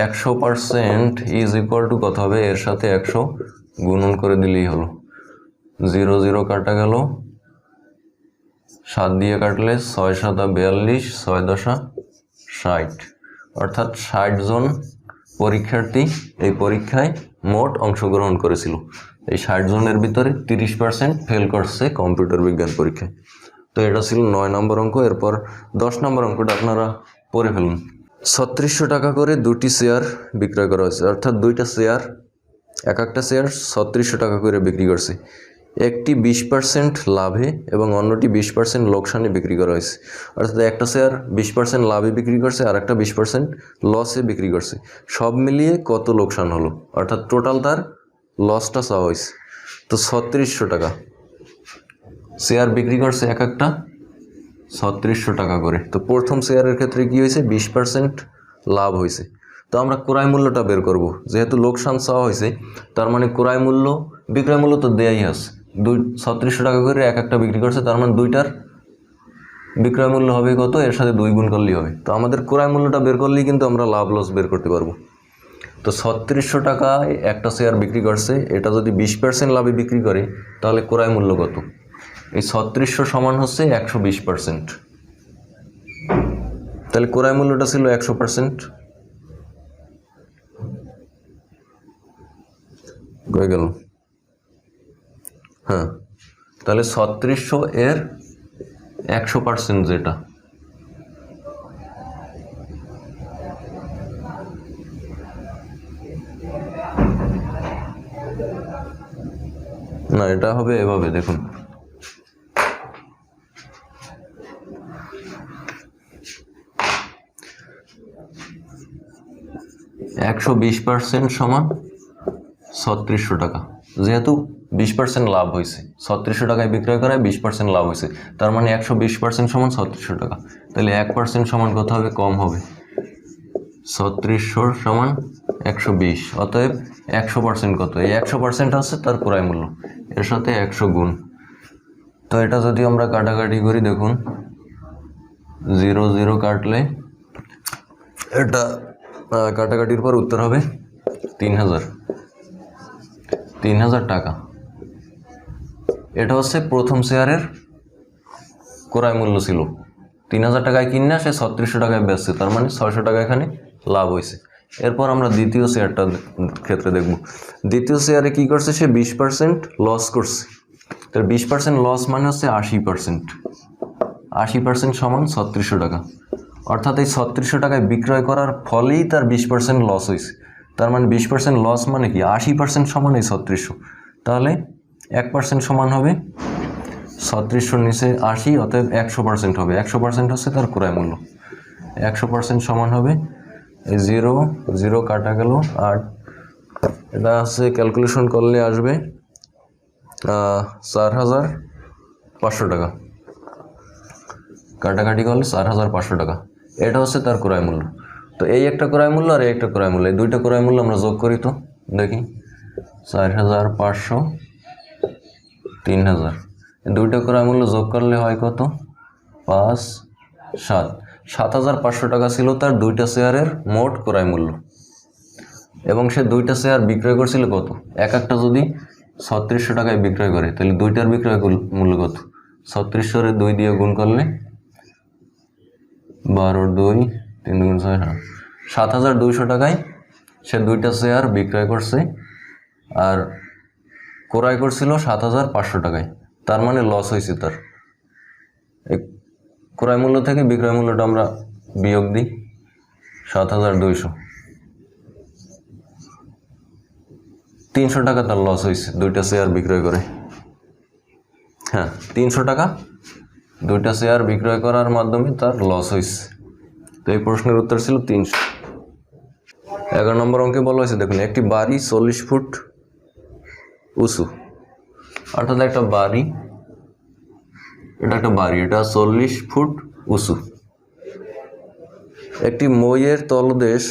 100% ইজ ইকুয়াল টু কত হবে? এর সাথে 100 গুণন করে দিলেই হলো। 0 0 কাটা গেল, 7 দিয়ে কাটলে 6 7 42, 6 10 60, অর্থাৎ 60 জন পরীক্ষার্থী এই পরীক্ষায় মোট অংশগ্রহণ করেছিল। এই 60 জনের ভিতরে 30% ফেল করছে কম্পিউটার বিজ্ঞান পরীক্ষায়। তো এটা ছিল 9 নম্বর অঙ্ক। এরপর 10 নম্বর অঙ্কটা আপনারা পড়ে ফেলুন। 3600 টাকা করে দুটি শেয়ার বিক্রয় করা হয়েছে, অর্থাৎ দুইটা শেয়ার, একটা শেয়ার 3600 টাকা করে বিক্রি করছে। একটি 20% লাভে এবং অন্যটি 20% লোকসানে বিক্রি করা হয়েছে। অর্থাৎ একটা শেয়ার 20% লাভে বিক্রি করছে আর একটা 20% লসে বিক্রি করছে। সব মিলিয়ে কত লোকসান হলো, অর্থাৎ টোটাল তার লসটা চাওয়া হয়েছে। তো 3600 টাকা শেয়ার বিক্রি করছে একটা 3600 টাকা করে। তো প্রথম শেয়ারের ক্ষেত্রে কি হয়েছে, 20% লাভ হয়েছে। তো আমরা ক্রয় মূল্যটা বের করব। যেহেতু লোকসান চাওয়া হয়েছে, তার মানে ক্রয় মূল্য বিক্রয় মূল্য তো দেয়াই আছে। 3600 টাকা করে একটা বিক্রি করছে, তার মানে দুইটার বিক্রয় মূল্য হবে কত, এর সাথে 2 গুণ করলেই হবে। তো আমাদের ক্রয় মূল্যটা বের করলেই কিন্তু আমরা লাভ লস বের করতে পারবো। তো 3600 টাকায় একটা শেয়ার বিক্রি করছে, এটা যদি 20% লাভে বিক্রি করে তাহলে ক্রয় মূল্য কত, এই 3600 সমান হচ্ছে 120%। তাহলে ক্রয় মূল্যটা ছিল 100%। হয়ে গেল, হ্যাঁ। তাহলে 3600 এর 100% যেটা, না এটা হবে এভাবে, দেখুন 120% সমান 3600 টাকা। যেহেতু 20% লাভ হয়েছে, 3600 টাকায় বিক্রয় করায় 20% লাভ হয়েছে, তার মানে 120% সমান 3600 টাকা। তাহলে 1% সমান কত হবে, কম হবে। 3600 সমান 120, অতএব 100% কত, এই 100% হচ্ছে তার ক্রয় মূল্য, এর সাথে 100 গুণ। তো এটা যদি আমরা কাটাকাটি করি, দেখুন 0 0 কাটলে এটা কাটাকাটির পর উত্তর হবে 3000 টাকা। এটা হচ্ছে প্রথম শেয়ারের ক্রয় মূল্য ছিল 3000 টাকায় কিনা, সে 3600 টাকায় বেচছে, তার মানে 600 টাকা এখানে লাভ হয়েছে। এরপর আমরা দ্বিতীয় শেয়ারটার ক্ষেত্রে দেখব। দ্বিতীয় শেয়ারে কি করছে, সে 20% লস করছে। তার 20% লস মানে হচ্ছে 80%। 80% সমান 3600 টাকা। অর্থাৎ এই 3600 টাকায় বিক্রয় করার ফলেই তার 20% লস হয়েছে। তার মানে 20% লস মানে কি, 80% সমান এই 3600। তাহলে 1% সমান হবে 3600 নিচে 80, অতএব 100% হবে। 100% হচ্ছে তার ক্রয় মূল্য। 100% সমান হবে 0 0 কাটা গেল, আর এটা আছে ক্যালকুলেশন করলে আসবে 4500 টাকা। কাটাকাটি করলে 4500 টাকা। এটা হচ্ছে তার ক্রয় মূল্য। তো এই একটা ক্রয় মূল্য আর এই একটা ক্রয় মূল্য, এই দুইটা ক্রয় মূল্য আমরা যোগ করি। তো দেখি 4500 3000, দুইটা ক্রয় মূল্য যোগ করলে হয় কত, 5 7 7500 টাকা ছিল তার দুইটা শেয়ারের মোট ক্রয় মূল্য। এবং সে দুইটা শেয়ার বিক্রয় করছিল কত, একটা যদি 3600 টাকায় বিক্রয় করে, তাহলে দুইটার বিক্রয় মূল্য কত, 3600 2 দিয়ে গুণ করলে 12 2 3 গুণ 6 7200 টাকায় সে দুইটা শেয়ার বিক্রয় করছে, আর ক্রয় করছিল 7500 টাকায়। তার মানে লস হয়েছে তার। ক্রয় মূল্য থেকে বিক্রয় মূল্যটা আমরা বিয়োগ দিই, 7200, 300 টাকা তার লস হয়েছে দুইটা শেয়ার বিক্রয় করে। হ্যাঁ, 300 টাকা দুইটা শেয়ার বিক্রয় করার মাধ্যমে তার লস হয়েছে। তো এই প্রশ্নের উত্তর ছিল 300। 11 নম্বর অঙ্কে বলা হয়েছে, দেখুন একটি বাড়ি 40 ফুট উঁচু, অর্থাৎ একটা বাড়ি, এটা 40 ফুট উঁচু। একটি মইয়ের তলদেশ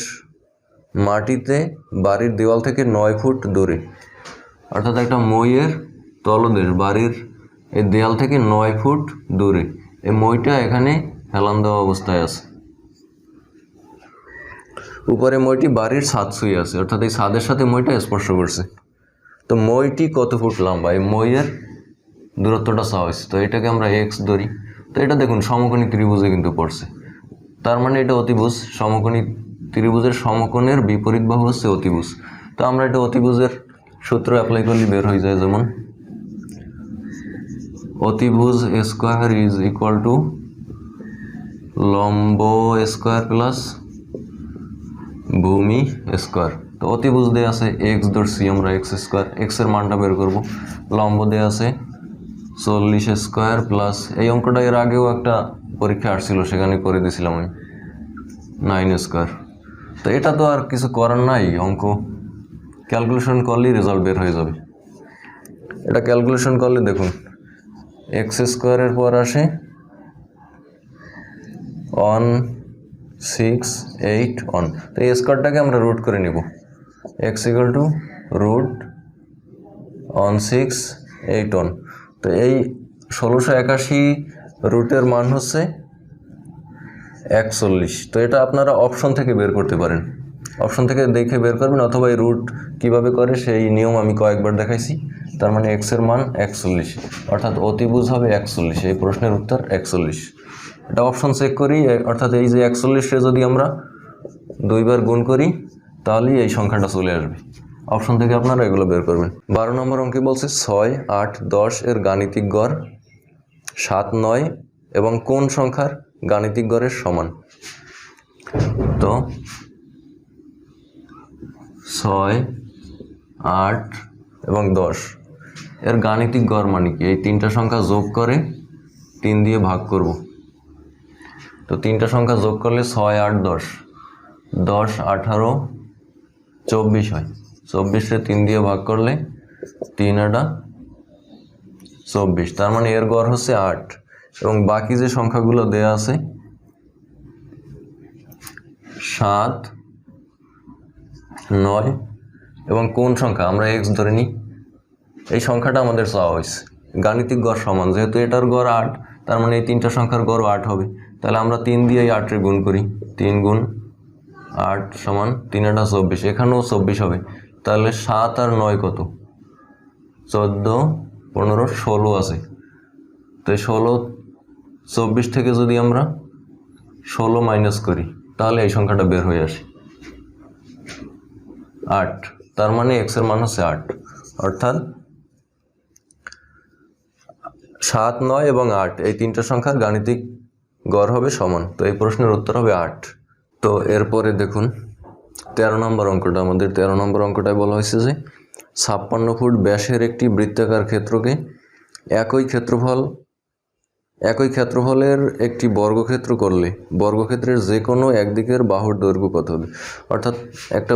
মাটিতে বাড়ির দেওয়াল থেকে 9 ফুট দূরে, অর্থাৎ একটা মইয়ের তলদেশ বাড়ির এই দেয়াল থেকে 9 ফুট দূরে। এই মইটা এখানে হেলান দেওয়া অবস্থায় আছে। উপরে মইটি বাড়ির ছাদ ছুঁয়ে আছে, অর্থাৎ এই ছাদের সাথে মইটা স্পর্শ করছে। তো মইটি কত ফুট লম্বা, এই মইয়ের দূরত্বটা চাওয়া হয়েছে। তো এটাকে আমরা এক্স ধরি। তো এটা দেখুন সমকোণী ত্রিভুজে কিন্তু পড়ছে, তার মানে এটা অতিভুজ। সমকোণী ত্রিভুজের সমকোণের বিপরীত বাহু হচ্ছে অতিভুজ। তো আমরা এটা অতিভুজের সূত্র অ্যাপ্লাই করলে বের হয়ে যায়, যেমন অতিভুজ স্কোয়ার ইজ ইকুয়াল টু লম্ব স্কোয়ার প্লাস ভূমি স্কোয়ার। তো অতিভুজ দেওয়া আছে এক্স ধরছি আমরা এক্স স্কোয়ার, এক্সের মানটা বের করব। লম্ব দেওয়া আছে 40 স্কোয়ার প্লাস, এই অঙ্কটা এর আগেও একটা পরীক্ষা আসছিল, সেখানে করে দিয়েছিলাম আমি 9 স্কোয়ার। তো এটা তো আর কিছু করার নাই, অঙ্ক ক্যালকুলেশন করলেই রেজাল্ট বের হয়ে যাবে। এটা ক্যালকুলেশন করলে দেখুন এক্স স্কোয়ারের পর আসে 161। তো এই স্কোয়ারটাকে আমরা রুট করে নেব, এক্স ইকুয়াল টু রুট 161। তো এই 1681 রুটের মান হচ্ছে 41। তো এটা আপনারা অপশন থেকে বের করতে পারেন, অপশন থেকে দেখে বের করবেন, অথবা এই রুট কীভাবে করে সেই নিয়ম আমি কয়েকবার দেখাইছি। তার মানে এক্সের মান 41, অর্থাৎ অতিভুজ হবে 41। এই প্রশ্নের উত্তর 41। এটা অপশন চেক করি, অর্থাৎ এই যে 41-কে যদি আমরা 2 বার গুণ করি তাহলেই এই সংখ্যাটা চলে আসবে। অপশন থেকে আপনারা এগুলো বের করবেন। 12 নম্বর অঙ্কে বলছে 6, 8, 10 এর গাণিতিক গড় 7, 9 এবং কোন সংখ্যার গাণিতিক গড়ের সমান। তো 6, 8 এবং 10 এর গাণিতিক গড় মানে কি? এই তিনটা সংখ্যা যোগ করে 3 দিয়ে ভাগ করব। তো তিনটা সংখ্যা যোগ করলে 6, 8, 10, 10, 18, 24 হয়। 24-কে 3 দিয়ে ভাগ করলে 3 8 24। তার মানে এর গড় হচ্ছে 8। এবং বাকি যে সংখ্যাগুলো দেয়া আছে 7, 9 এবং কোন সংখ্যা আমরা এক্স ধরে নিই, এই সংখ্যাটা আমাদের চাওয়া হয়েছে। গাণিতিক গড় সমান, যেহেতু এটার গড় 8, তার মানে এই তিনটা সংখ্যার গড় 8 হবে। তাহলে আমরা 3 দিয়ে 8-এর গুণ করি, 3 গুণ 8 সমান 3 8 24। এখানেও 24 হবে। তাহলে 7 আর 9 কত? 14, 15, 16 আছে। তো এই 16, 24 থেকে যদি আমরা 16 মাইনাস করি তাহলে এই সংখ্যাটা বের হয়ে আসে 8। তার মানে এক্সের মান হচ্ছে 8, অর্থাৎ 7, 9 এবং 8 এই তিনটা সংখ্যার গাণিতিক গড় হবে সমান। তো এই প্রশ্নের উত্তর হবে 8। তো এরপরে দেখুন 13 নম্বর অঙ্কটা। আমাদের 13 নম্বর অঙ্কটায় বলা হয়েছে যে 56 ফুট ব্যাসের একটি বৃত্তাকার ক্ষেত্রকে একই ক্ষেত্রফলের একটি বর্গক্ষেত্র করলে বর্গক্ষেত্রের যে কোনো একদিকের বাহুর দৈর্ঘ্য কত হবে। অর্থাৎ একটা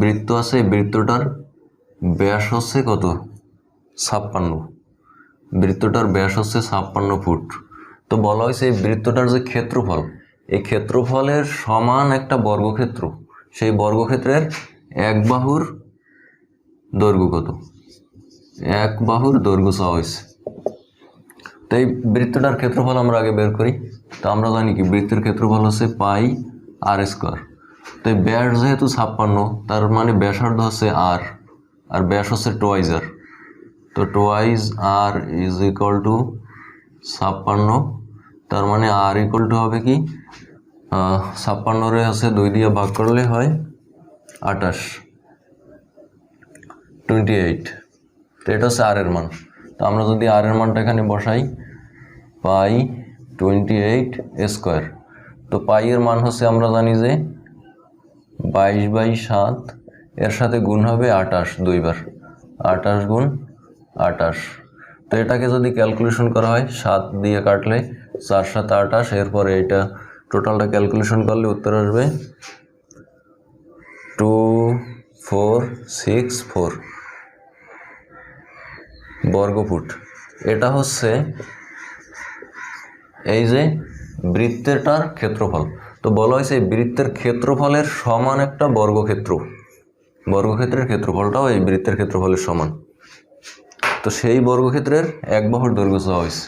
বৃত্ত আছে, এই বৃত্তটার ব্যাস হচ্ছে কত? 56। বৃত্তটার ব্যাস হচ্ছে 56 ফুট। তো বলা হয়েছে এই বৃত্তটার যে ক্ষেত্রফল, এই ক্ষেত্রফলের সমান একটা বর্গক্ষেত্র, সেই বর্গক্ষেত্রের এক বাহুর দৈর্ঘ্য কত? এক বাহুর দৈর্ঘ্য চাওয়া হয়েছে। তো এই বৃত্তটার ক্ষেত্রফল আমরা আগে বের করি। তো আমরা জানি কি বৃত্তের ক্ষেত্রফল হচ্ছে পাই আর স্কোয়ার। তো এই ব্যাস যেহেতু 56, তার মানে ব্যাসার্ধ হচ্ছে আর, আর ব্যাস হচ্ছে টোয়াইজ আর। তো twice r is equal to 56। তার মানে আর ইকুয়াল টু হবে কি 56-রে হচ্ছে 2 দিয়ে ভাগ করলে হয় 28, 28। তো এটা হচ্ছে আর এর মান। তো আমরা যদি আর এর মানটা এখানে বসাই, পাই 28 স্কোয়ার। তো পাই এর মান হচ্ছে আমরা জানি যে 22/7, এর সাথে গুণ হবে 28 2 বার, 28 গুণ 28। তো এটাকে যদি ক্যালকুলেশন করা হয় 7 দিয়ে কাটলে 4 7 28, এরপরে এটা টোটালটা ক্যালকুলেশন করলে উত্তর আসবে 2464 বর্গফুট। এটা হচ্ছে এই যে বৃত্তেরটার ক্ষেত্রফল। তো বলা হয়েছে এই বৃত্তের ক্ষেত্রফলের সমান একটা বর্গক্ষেত্রের ক্ষেত্রফলটাও এই বৃত্তের ক্ষেত্রফলের সমান। তো সেই বর্গক্ষেত্রের এক বাহুর দৈর্ঘ্য চাওয়া হয়েছে।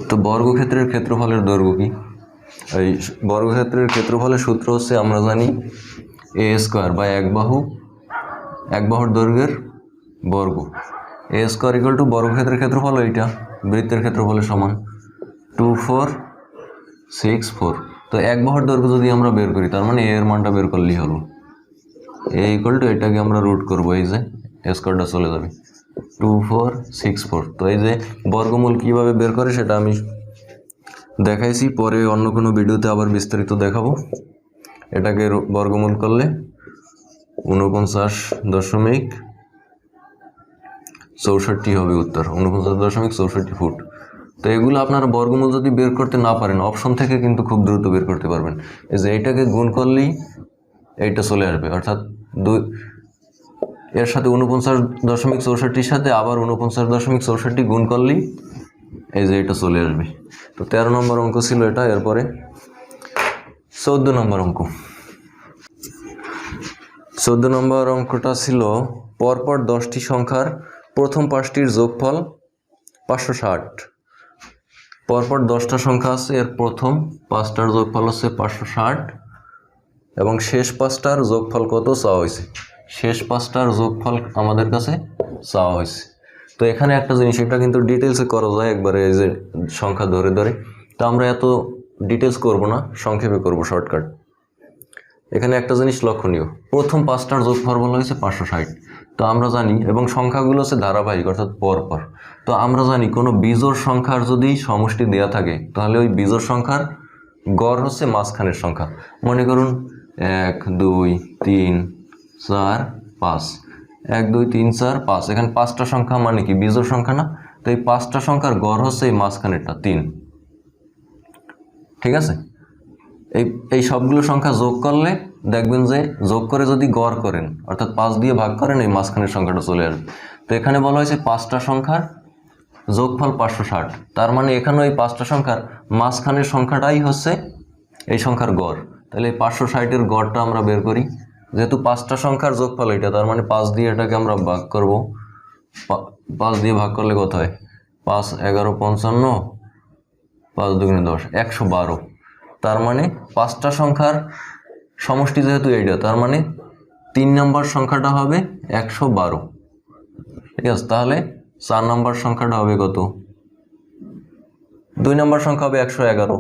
তো বর্গক্ষেত্রের ক্ষেত্রফলের দৈর্ঘ্য কি? এই বর্গক্ষেত্রের ক্ষেত্রফলের সূত্র হচ্ছে আমরা জানি এ স্কোয়ার বা এক বাহুর দৈর্ঘ্যের বর্গ। এ স্কোয়ার ইকুয়াল টু বর্গক্ষেত্রের ক্ষেত্রফল, এইটা বৃত্তের ক্ষেত্রফলের সমান 2464। তো এক বাহুর দৈর্ঘ্য যদি আমরা বের করি, তার মানে এর মানটা বের করলেই হলো। এ ইকুয়াল টু এটাকে আমরা রুট করবো, এই যে স্কোয়ারটা চলে যাবে 2464। তো এই যে বর্গমূল কিভাবে বের করে সেটা আমি দেখাইছি, পরে অন্য কোনো ভিডিওতে আবার বিস্তারিত দেখাবো। এটাকে বর্গমূল করলে 49.64 হবে উত্তর, 49.64 ফুট। তো এগুলো আপনারা বর্গমূল যদি বের করতে না পারেন অপশন থেকে কিন্তু খুব দ্রুত বের করতে পারবেন। এই যে এইটাকে গুণ করলেই এইটা চলে আসবে, অর্থাৎ এর সাথে 49.64 সাথে আবার 49.64 গুণ করলেই এই যে এটা চলে আসবে। তো 13 নম্বর অঙ্ক ছিল এটা। এরপরে 14 নম্বর অঙ্ক। 14 নম্বর অঙ্কটা ছিল পরপর 10টি সংখ্যার প্রথম 5টির যোগফল 560। পরপর 10টা সংখ্যা আছে, এর প্রথম 5টার যোগফল হচ্ছে 560 এবং শেষ 5টার যোগফল কত চাওয়া হয়েছে। শেষ 5টার যোগফল আমাদের কাছে চাওয়া হয়েছে। তো এখানে একটা জিনিস, এটা কিন্তু ডিটেলসে করা যায় একবারে, এই যে সংখ্যা ধরে ধরে। তো আমরা এত ডিটেলস করব না, সংক্ষেপে করব, শর্টকাট। এখানে একটা জিনিস লক্ষণীয়, প্রথম 5টার যোগফল বলা হয়েছে 560। তো আমরা জানি, এবং সংখ্যাগুলো হচ্ছে ধারাবাহিক অর্থাৎ পরপর। তো আমরা জানি কোনো বিজোড় সংখ্যার যদি সমষ্টি দেওয়া থাকে তাহলে ওই বিজোড় সংখ্যার গড় হচ্ছে মাঝখানের সংখ্যা। মনে করুন 1 2 3 4 5, 1 2 3 4 5, এখানে 5টা সংখ্যা মানে কি বিজোড় সংখ্যা না? তো এই 5টা সংখ্যার গড় হচ্ছে এই মাঝখানেরটা 3। ঠিক আছে, এই সবগুলো সংখ্যা যোগ করলে দেখবেন যে যোগ করে যদি গড় করেন অর্থাৎ 5 দিয়ে ভাগ করেন, এই মাঝখানের সংখ্যাটা চলে আসবে। তো এখানে বলা হয়েছে 5টা সংখ্যার যোগফল 560, তার মানে এখানে এই 5টা সংখ্যার মাঝখানের সংখ্যাটাই হচ্ছে এই সংখ্যার গড়। তাহলে এই 560-এর গড়টা আমরা বের করি। যেহেতু 5টা সংখ্যার যোগফল এটা, তার মানে 5 দিয়ে এটাকে আমরা ভাগ করব। 5 দিয়ে ভাগ করলে কত হয়? 5 11 55, 5 2 10, 112। তার মানে 5টা সংখ্যার সমষ্টি যেহেতু এইটা, তার মানে 3 নম্বর সংখ্যাটা হবে 112। ঠিক আছে, তাহলে 4 নম্বর সংখ্যাটা হবে কত? 2 নম্বর সংখ্যা হবে 111,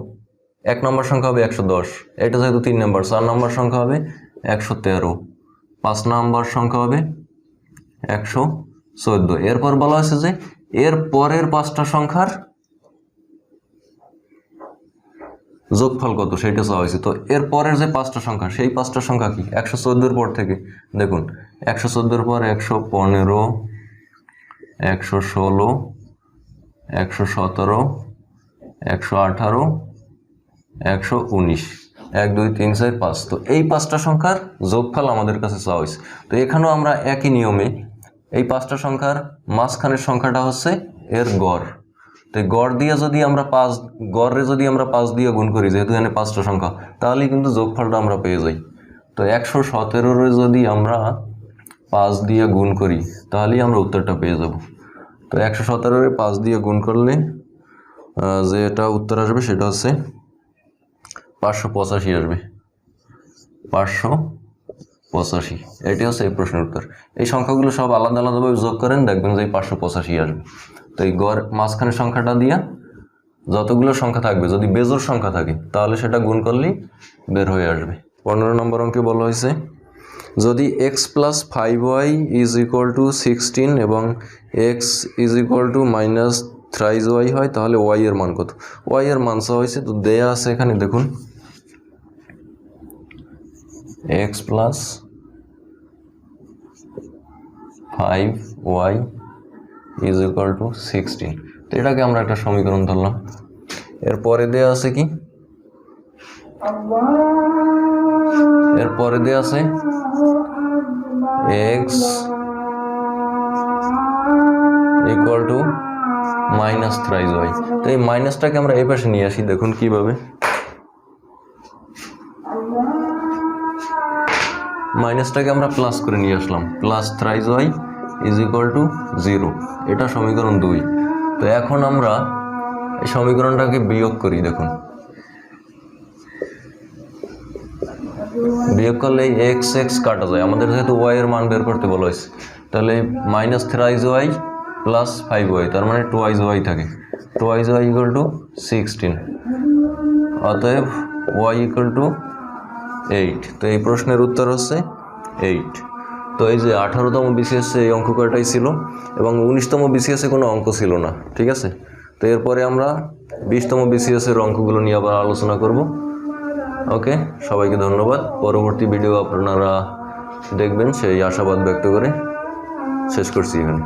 1 নম্বর সংখ্যা হবে 110, এটা যেহেতু 3 নম্বর। 4 নম্বর সংখ্যা হবে 113, 5 নম্বর সংখ্যা হবে 114। এরপর বলা হয়েছে যে এর পরের 5টা সংখ্যার যোগফল কত সেটা চাওয়া হয়েছে। তো এর পরের যে 5টা সংখ্যা, সেই 5টা সংখ্যা কি? 114-এর পর থেকে দেখুন, 114-এর পর 115, 116, 117, 118, 119, 1 2 3 4 5। তো এই 5টা সংখ্যার যোগফল আমাদের কাছে চাওয়া হয়েছে। তো এখানেও আমরা একই নিয়মে এই 5টা সংখ্যার মাঝখানের সংখ্যাটা হচ্ছে এর গড়। তো গড় দিয়ে যদি আমরা গড়ে যদি আমরা 5 দিয়ে গুণ করি, যেহেতু এখানে 5টা সংখ্যা, তাহলে কিন্তু যোগফলটা আমরা পেয়ে যাই। তো 117-রে যদি আমরা 5 দিয়ে গুণ করি তাহলেই আমরা উত্তরটা পেয়ে যাব। তো 117-রে 5 দিয়ে গুণ করলে যে এটা উত্তর আসবে সেটা হচ্ছে 585 আসবে। 585, এটি হচ্ছে এই প্রশ্নের উত্তর। এই সংখ্যাগুলো সব আলাদা আলাদাভাবে যোগ করেন, দেখবেন যে এই 585 আসবে। তো এই গড় মাঝখানের সংখ্যাটা দিয়ে যতগুলো সংখ্যা থাকবে, যদি বেজোড় সংখ্যা থাকে তাহলে সেটা গুণ করলেই বের হয়ে আসবে। 15 নম্বর অঙ্কে বলা হয়েছে যদি x + 5y = 16 এবং x - 3y হয় তাহলে y এর মান কত? y এর মান চাওয়া হয়েছে। তো দেয়া আছে এখানে দেখুন, x + 5y = 16। তো এটাকে আমরা একটা সমীকরণ ধরলাম। এরপরে দেয়া আছে কি? এরপরে দেয়া আছে x = -3y। তো এই মাইনাসটাকে আমরা এই পাশে নিয়ে আসি, দেখুন কিভাবে। মাইনাসটাকে আমরা প্লাস করে নিয়ে আসলাম, +3y = 0। এটা সমীকরণ 2। তো এখন আমরা এই সমীকরণটাকে বিয়োগ করি। দেখুন, বিয়োগ করলে এই x কাটা যায়। আমাদের যেহেতু y এর মান বের করতে বলা হয়েছে, তাহলে -3y + 5y, তার মানে 2y থাকে। 2y = 16, অতএব y = 8। তো এই প্রশ্নের উত্তর হচ্ছে 8। তো এই যে 18তম বিসিএসে এই অঙ্ক কয়টাই ছিল এবং 19তম বিসিএসে কোনো অঙ্ক ছিল না, ঠিক আছে। তো এরপরে আমরা 20তম বিসিএসের অঙ্কগুলো নিয়ে আবার আলোচনা করব। ওকে, সবাইকে ধন্যবাদ। পরবর্তী ভিডিও আপনারা দেখবেন সেই আশাবাদ ব্যক্ত করে শেষ করছি এখানে।